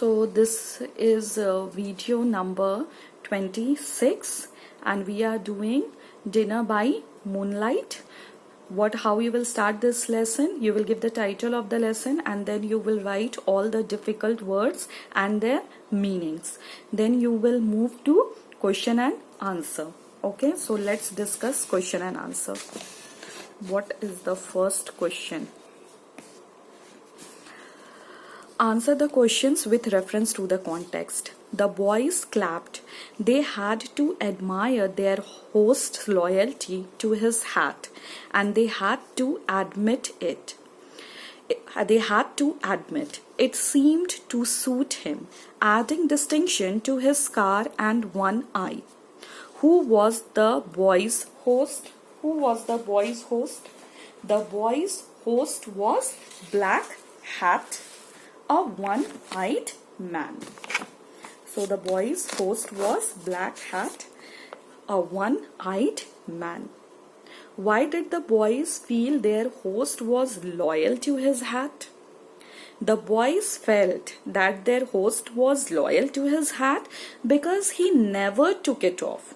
So this is video number 26 and we are doing Dinner by Moonlight. How you will start this lesson? You will give the title of the lesson and then you will write all the difficult words and their meanings. Then you will move to question and answer. Okay, so let's discuss question and answer. What is the first question? Answer the questions with reference to the context. The boys clapped. They had to admire their host's loyalty to his hat, and they had to admit it. It seemed to suit him, adding distinction to his scar and one eye. Who was the boy's host? The boy's host was Black Hat, a one-eyed man. So the boy's host was Black Hat, a one-eyed man. Why did the boys feel their host was loyal to his hat? The boys felt that their host was loyal to his hat because he never took it off.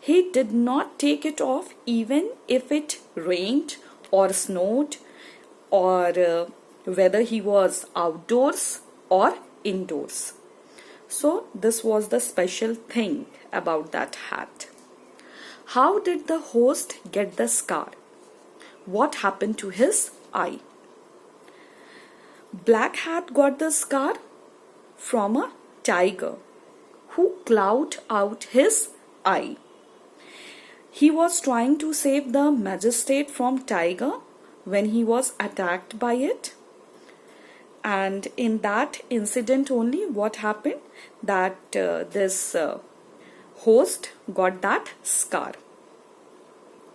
He did not take it off even if it rained or snowed or whether he was outdoors or indoors. So this was the special thing about that hat. How did the host get the scar? What happened to his eye? Black Hat got the scar from a tiger who clawed out his eye. He was trying to save the magistrate from tiger when he was attacked by it. And in that incident only, what happened? That this host got that scar.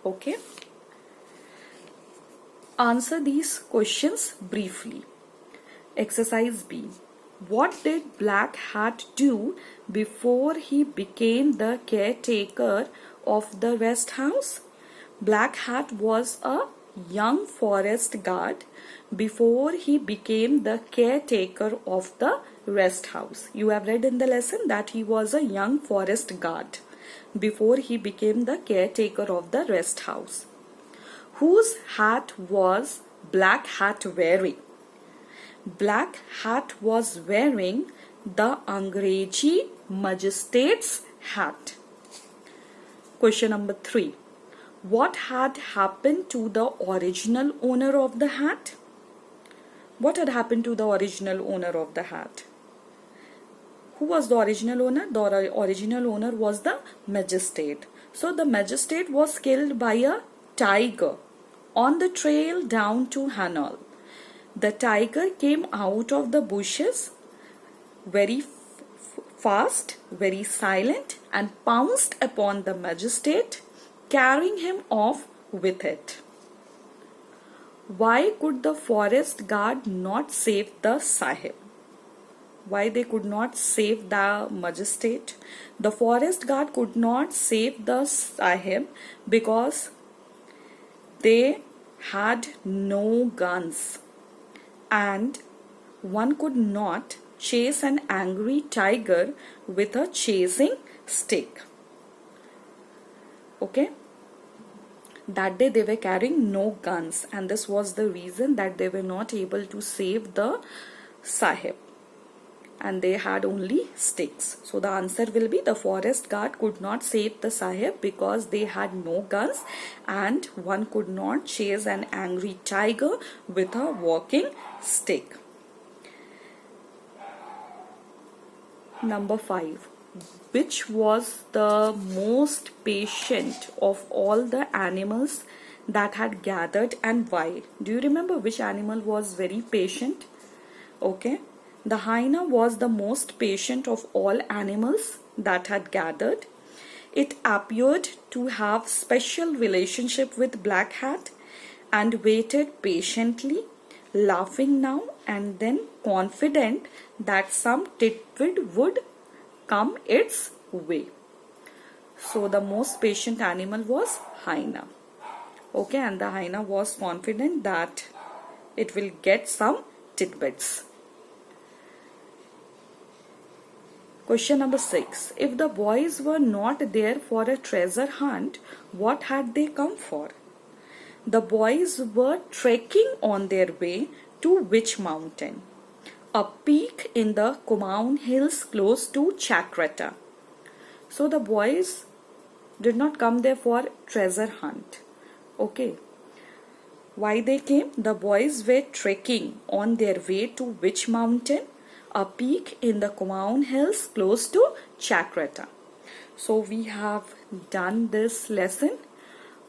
Okay. Answer these questions briefly. Exercise B. What did Black Hat do before he became the caretaker of the rest house? Black Hat was a young forest guard before he became the caretaker of the rest house. You have read in the lesson that he was a young forest guard before he became the caretaker of the rest house. Whose hat was Black Hat wearing? Black Hat was wearing the Angrezi magistrate's hat. Question number 3. What had happened to the original owner of the hat? What had happened to the original owner of the hat? Who was the original owner? The original owner was the magistrate. So the magistrate was killed by a tiger on the trail down to Hanal. The tiger came out of the bushes very fast, very silent, and pounced upon the magistrate, carrying him off with it. Why could the forest guard not save the Sahib? Why they could not save the magistrate? The forest guard could not save the Sahib because they had no guns and one could not chase an angry tiger with a chasing stick. Okay? That day they were carrying no guns and this was the reason that they were not able to save the Sahib and they had only sticks. So the answer will be the forest guard could not save the Sahib because they had no guns and one could not chase an angry tiger with a walking stick. Number 5. Which was the most patient of all the animals that had gathered and why? Do you remember which animal was very patient? Okay. The hyena was the most patient of all animals that had gathered. It appeared to have special relationship with Black Hat and waited patiently, laughing now and then, confident that some tidbit would come its way. So the most patient animal was hyena. Okay, and the hyena was confident that it will get some tidbits. Question number 6. If the boys were not there for a treasure hunt, what had they come for? The boys were trekking on their way to which mountain? A peak in the Kumaun Hills close to Chakrata. So the boys did not come there for treasure hunt. Okay. Why they came? The boys were trekking on their way to which mountain? A peak in the Kumaun Hills close to Chakrata. So we have done this lesson.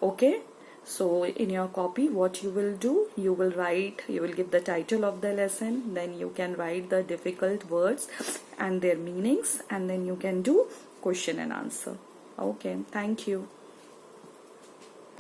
Okay. So in your copy, what you will do, you will give the title of the lesson, then you can write the difficult words and their meanings, and then you can do question and answer. Okay, thank you.